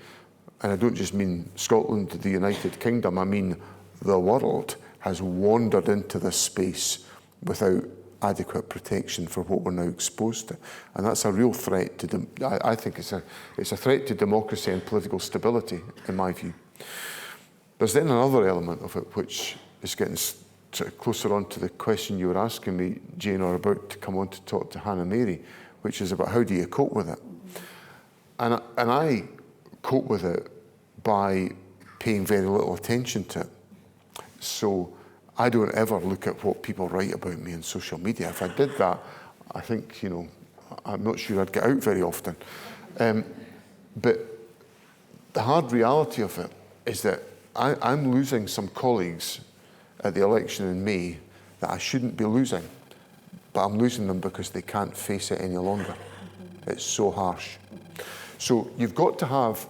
and I don't just mean Scotland, the United Kingdom, I mean the world has wandered into this space without adequate protection for what we're now exposed to. And that's a real threat to, I think it's a threat to democracy and political stability, in my view. There's then another element of it which is getting sort of closer on to the question you were asking me, Jane, or about to come on to talk to Hannah Mary, which is about how do you cope with it? And I cope with it by paying very little attention to it. So I don't ever look at what people write about me on social media. If I did that, I think, you know, I'm not sure I'd get out very often. But the hard reality of it is that I'm losing some colleagues at the election in May that I shouldn't be losing, but I'm losing them because they can't face it any longer. It's so harsh. So you've got to have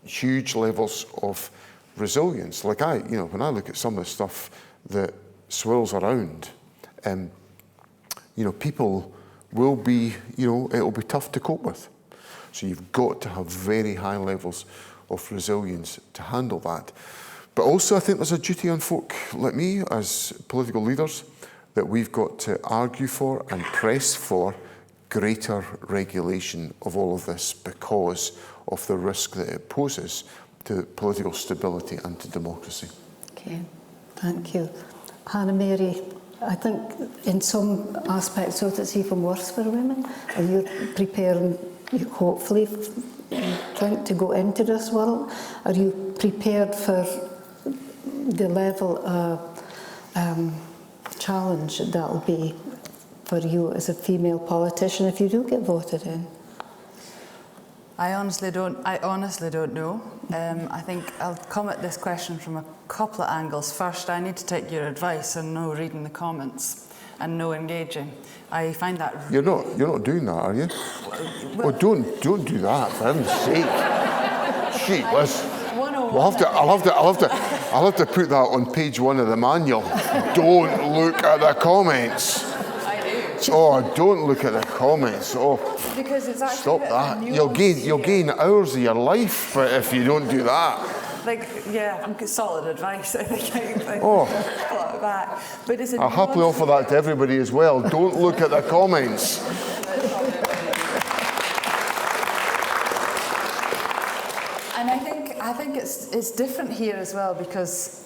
huge levels of resilience. Like you know, when I look at some of the stuff that swirls around, you know, people will be, you know, it'll be tough to cope with. So you've got to have very high levels of resilience to handle that. But also I think there's a duty on folk like me as political leaders that we've got to argue for and press for greater regulation of all of this because of the risk that it poses to political stability and to democracy. Okay, thank you. Hannah Mary, I think in some aspects it's even worse for women. Are you preparing, hopefully, trying to go into this world? Are you prepared for the level of challenge that will be for you as a female politician if you do get voted in? I honestly don't know. I think I'll come at this question from a couple of angles. First, I need to take your advice on no reading the comments and no engaging. I find that you're not doing that, are you? Well, don't do that, for heaven's sake. Gee whiz. I'll have to put that on page 1 of the manual. Don't look at the comments. I do. Oh, don't look at the comments. Oh, because it's actually stop that. You'll gain hours of your life if you don't do that. Like, yeah, solid advice. I think I thought back. But it's I'll happily offer that to everybody as well. Don't look at the comments. And I think it's different here as well because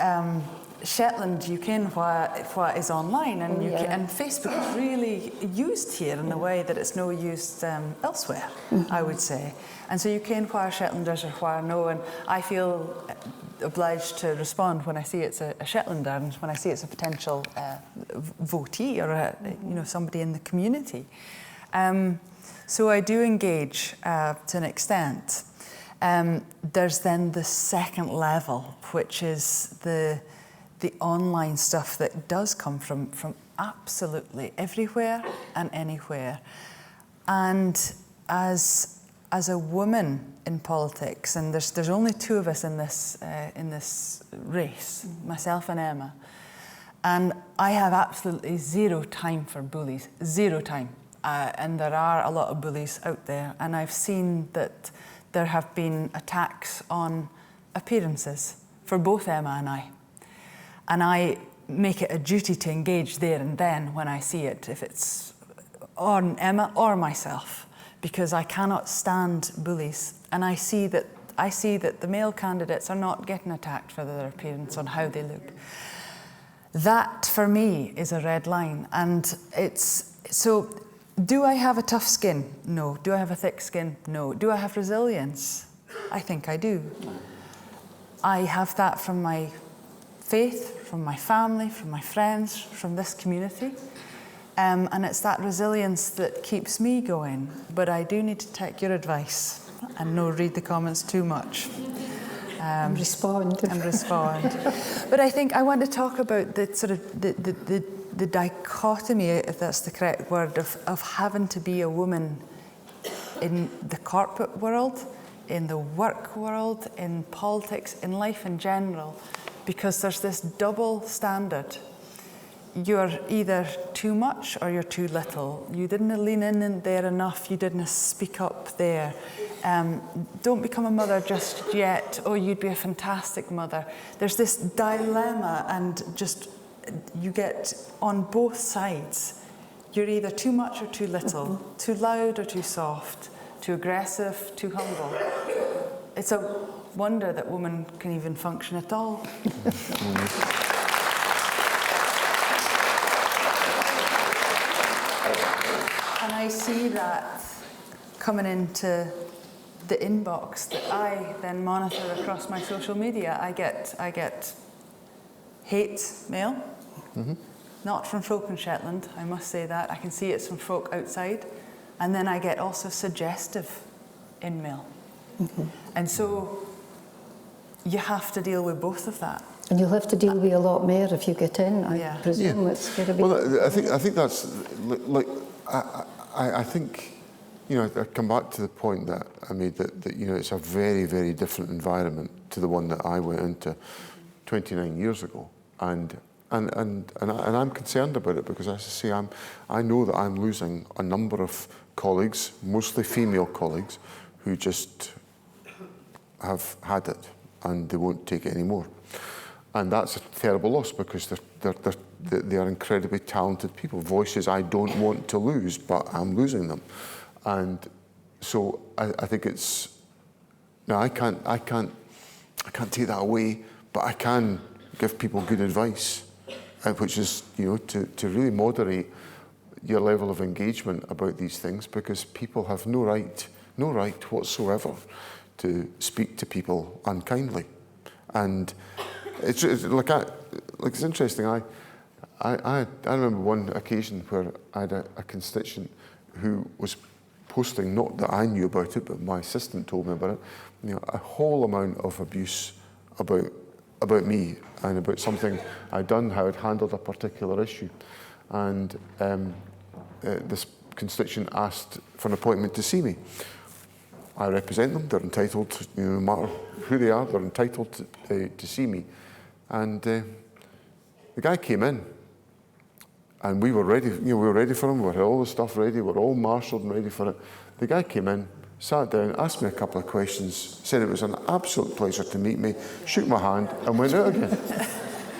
Shetland, you can what is online, and and Facebook is really used here in a way that it's no used elsewhere. I would say, and so you can where Shetlanders or where no, and I feel obliged to respond when I see it's a Shetlander and when I see it's a potential votee or somebody in the community. So I do engage to an extent. There's then the second level, which is the online stuff that does come from absolutely everywhere and anywhere. And as a woman in politics, and there's only two of us in this race, myself and Emma, and I have absolutely zero time for bullies, zero time. And there are a lot of bullies out there, and I've seen that there have been attacks on appearances for both Emma and I. And I make it a duty to engage there and then when I see it, if it's on Emma or myself, because I cannot stand bullies. And I see that the male candidates are not getting attacked for their appearance, on how they look. That, for me, is a red line. And it's so. Do I have a tough skin? No. Do I have a thick skin? No. Do I have resilience? I think I do. I have that from my faith, from my family, from my friends, from this community. And it's that resilience that keeps me going. But I do need to take your advice and no read the comments too much. And respond. But I think I want to talk about the sort of the dichotomy, if that's the correct word, of having to be a woman in the corporate world, in the work world, in politics, in life in general, because there's this double standard. You're either too much or you're too little. You didn't lean in there enough, you didn't speak up there. Don't become a mother just yet. Oh, you'd be a fantastic mother. There's this dilemma, and just you get on both sides. You're either too much or too little, too loud or too soft, too aggressive, too humble. It's a wonder that women can even function at all. And I see that coming into the inbox that I then monitor across my social media. I get hate mail, not from folk in Shetland, I must say that. I can see it's from folk outside. And then I get also suggestive in-mail. And so you have to deal with both of that. And you'll have to deal with a lot more if you get in, I presume. It's going to be... Well, I think that's, like, I think, you know, I come back to the point that I made, that you know, it's a very, very different environment to the one that I went into 29 years ago. And I'm concerned about it, because, as I say, I know that I'm losing a number of colleagues, mostly female colleagues, who just have had it and they won't take it anymore. And that's a terrible loss, because they are incredibly talented people, voices I don't want to lose, but I'm losing them. And so I think it's, no, I can't take that away, but I can give people good advice, which is, you know, to really moderate your level of engagement about these things, because people have no right whatsoever to speak to people unkindly. And it's interesting. I remember one occasion where I had a constituent who was posting, not that I knew about it, but my assistant told me about it, you know, a whole amount of abuse about me and about something I'd done, how I'd handled a particular issue. And this constituent asked for an appointment to see me. I represent them, they're entitled, you know, no matter who they are, they're entitled to see me. And the guy came in, and we were ready, you know, we were ready for him, we had all the stuff ready, we were all marshalled and ready for it. The guy came in, sat down, asked me a couple of questions, said it was an absolute pleasure to meet me, shook my hand and went out again.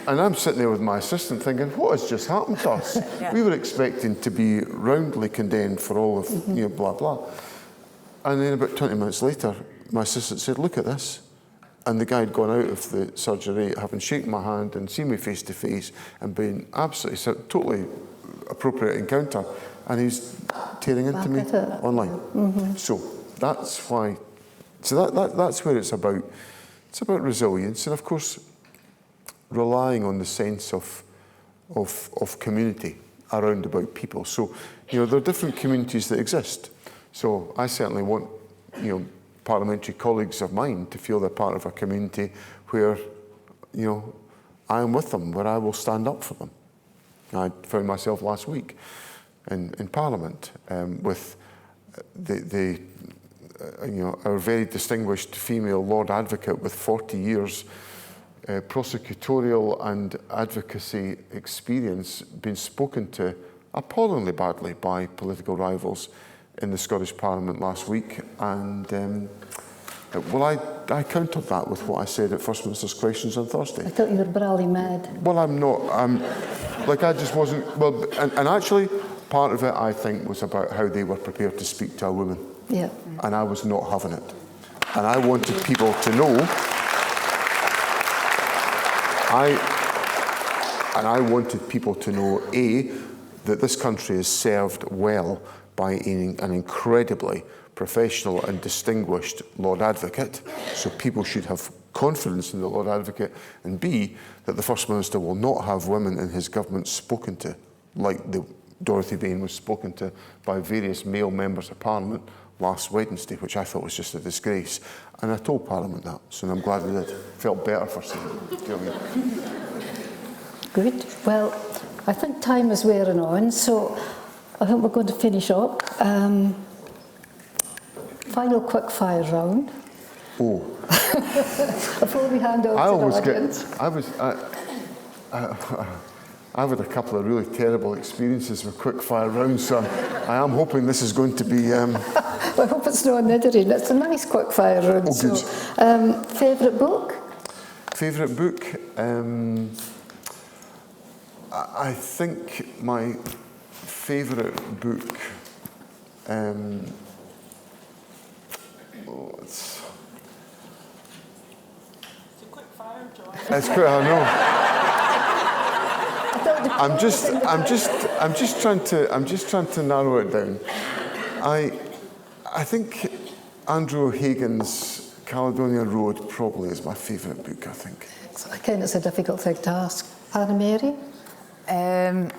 And I'm sitting there with my assistant thinking, what has just happened to us? Yeah. We were expecting to be roundly condemned for all of, you know, blah, blah. And then about 20 minutes later, my assistant said, look at this. And the guy had gone out of the surgery, having shaken my hand and seen me face to face and been absolutely, totally appropriate encounter. And he's tearing into me online. So that's why, that's where it's about. It's about resilience, and of course, relying on the sense of community around about people. So, you know, there are different communities that exist. So I certainly want, you know, parliamentary colleagues of mine to feel they're part of a community where, you know, I am with them, where I will stand up for them. I found myself last week in Parliament with our very distinguished female Lord Advocate with 40 years prosecutorial and advocacy experience being spoken to appallingly badly by political rivals in the Scottish Parliament last week. And I countered that with what I said at First Minister's Questions on Thursday. I thought you were brally mad. Well, I'm not. I just wasn't. Well, and actually, part of it, I think, was about how they were prepared to speak to a woman. Yeah. And I was not having it. And I wanted people to know. I wanted people to know, A, that this country is served well by an incredibly professional and distinguished Lord Advocate, so people should have confidence in the Lord Advocate, and B, that the First Minister will not have women in his government spoken to, like Dorothy Bain was spoken to by various male members of Parliament last Wednesday, which I thought was just a disgrace. And I told Parliament that, so I'm glad I did. Felt better for saying it. Do you know what I mean? Good. Well, I think time is wearing on, so I think we're going to finish up. Final quick fire round. Oh. Before we hand over to the audience. I've had a couple of really terrible experiences with quick fire rounds, so I am hoping this is going to be... Well, I hope it's not niddering. It's a nice quick fire round. Oh, good. So, favourite book? Favourite book? I think my favourite book... it's a quick fire, John. It's quick, I know. I'm just trying to narrow it down. I think Andrew O'Hagan's Caledonia Road probably is my favourite book, I think. Again, it's a difficult thing to ask. Hannah Mary?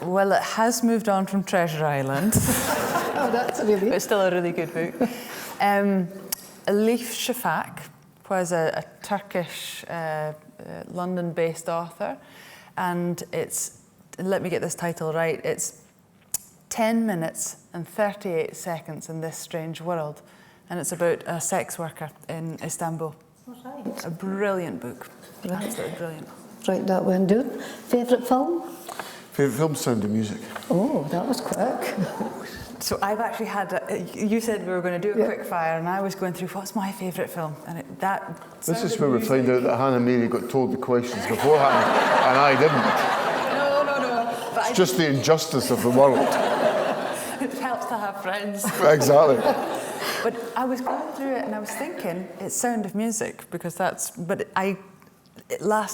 Well, it has moved on from Treasure Island. Oh, that's really... But it's still a really good book. Elif Shafak was a Turkish, London-based author, and it's, let me get this title right, it's 10 minutes and 38 seconds in this strange world, and it's about a sex worker in Istanbul. Right. A brilliant book, Right. absolutely brilliant. Write that one down. Favourite film? Favourite film, Sound of Music. Oh, that was quick. So I've actually had, you said we were going to do a quick fire, and I was going through, what's my favourite film? And This is where we find out that Hannah Mary got told the questions beforehand, and I didn't. No. It's just the injustice of the world. It helps to have friends. Exactly. But I was going through it and I was thinking, it's Sound of Music, because last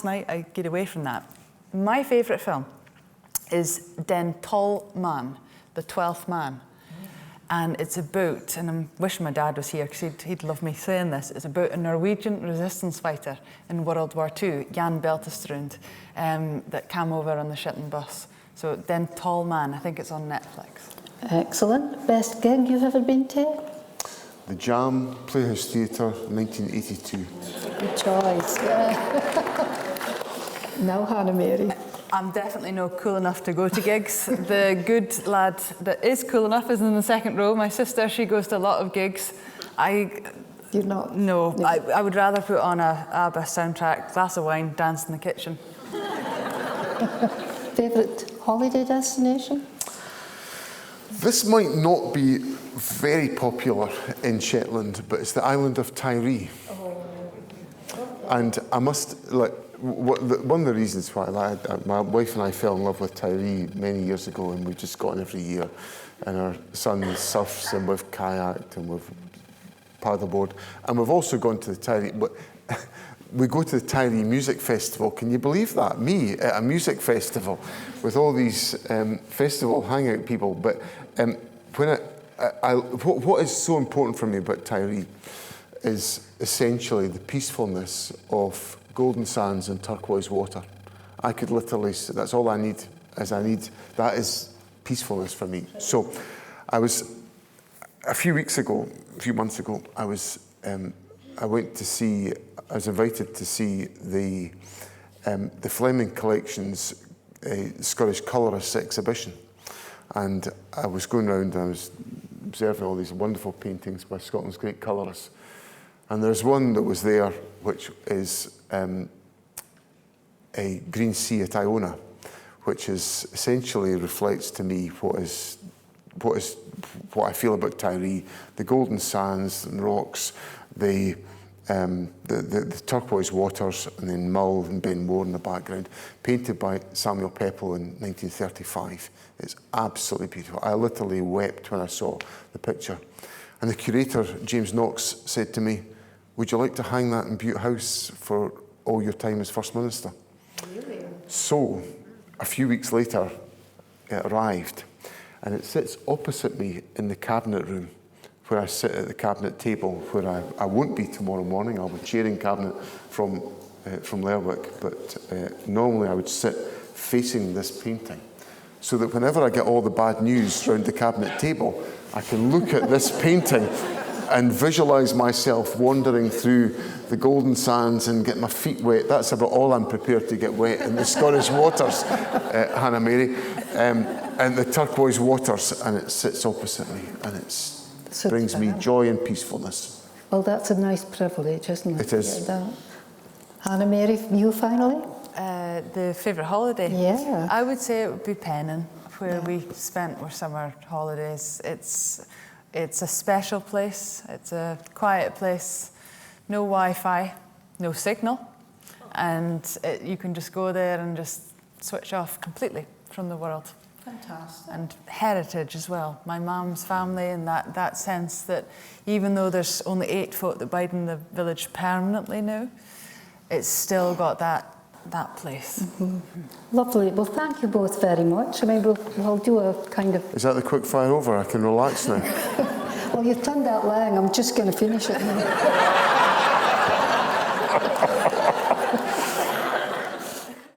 night I get away from that. My favourite film is Den Tall Man, The 12th Man. And it's about, and I'm wishing my dad was here because he'd love me saying this, it's about a Norwegian resistance fighter in World War II, Jan Beltestrund, that came over on the Shetland bus. So Den Tall Man, I think it's on Netflix. Excellent. Best gig you've ever been to? The Jam, Playhouse Theatre, 1982. Good choice. Now, Hannah Mary. I'm definitely not cool enough to go to gigs. The good lad that is cool enough is in the second row. My sister, she goes to a lot of gigs. You're not? No, I would rather put on a ABBA soundtrack, glass of wine, dance in the kitchen. Favourite holiday destination? This might not be very popular in Shetland, but it's the island of Tiree. Oh. And I must, one of the reasons why my wife and I fell in love with Tiree many years ago, and we've just gone every year, and our son surfs and we've kayaked and we've paddleboard, and we've also gone to the Tiree. We go to the Tiree Music Festival. Can you believe that? Me at a music festival with all these festival hangout people. But what is so important for me about Tiree is essentially the peacefulness of golden sands and turquoise water. I could literally, that's all I need, that is peacefulness for me. So I was, a few months ago, I was invited to see the Fleming Collection's Scottish Colourists exhibition. And I was going around and I was observing all these wonderful paintings by Scotland's great colourists. And there's one that was there, which is a green sea at Iona, which is essentially reflects to me what I feel about Tiree, the golden sands and rocks, the turquoise waters, and then Mull and Ben More in the background, painted by Samuel Pepple in 1935. It's absolutely beautiful. I literally wept when I saw the picture. And the curator, James Knox, said to me, "Would you like to hang that in Bute House for all your time as First Minister?" Really? So, a few weeks later, it arrived, and it sits opposite me in the cabinet room, where I sit at the cabinet table, where I won't be tomorrow morning. I'll be chairing cabinet from Lerwick, but normally I would sit facing this painting, so that whenever I get all the bad news round the cabinet table, I can look at this painting and visualise myself wandering through the golden sands and get my feet wet. That's about all I'm prepared to get wet in the Scottish waters, Hannah Mary, and the turquoise waters, and it sits opposite me, and it brings me joy and peacefulness. Well, that's a nice privilege, isn't it? It is. Hannah Mary, you finally? The favourite holiday? Yeah. I would say it would be Pennon, where we spent our summer holidays. It's a special place. It's a quiet place. No Wi-Fi, no signal, and you can just go there and just switch off completely from the world. Fantastic. And heritage as well. My mum's family, and that sense that even though there's only 8 folk that bide in the village permanently now, it's still got that place. Mm-hmm. Lovely. Well, thank you both very much. I mean, we'll do a kind of... Is that the quick fire over? I can relax now. Well, you've turned that long. I'm just going to finish it now.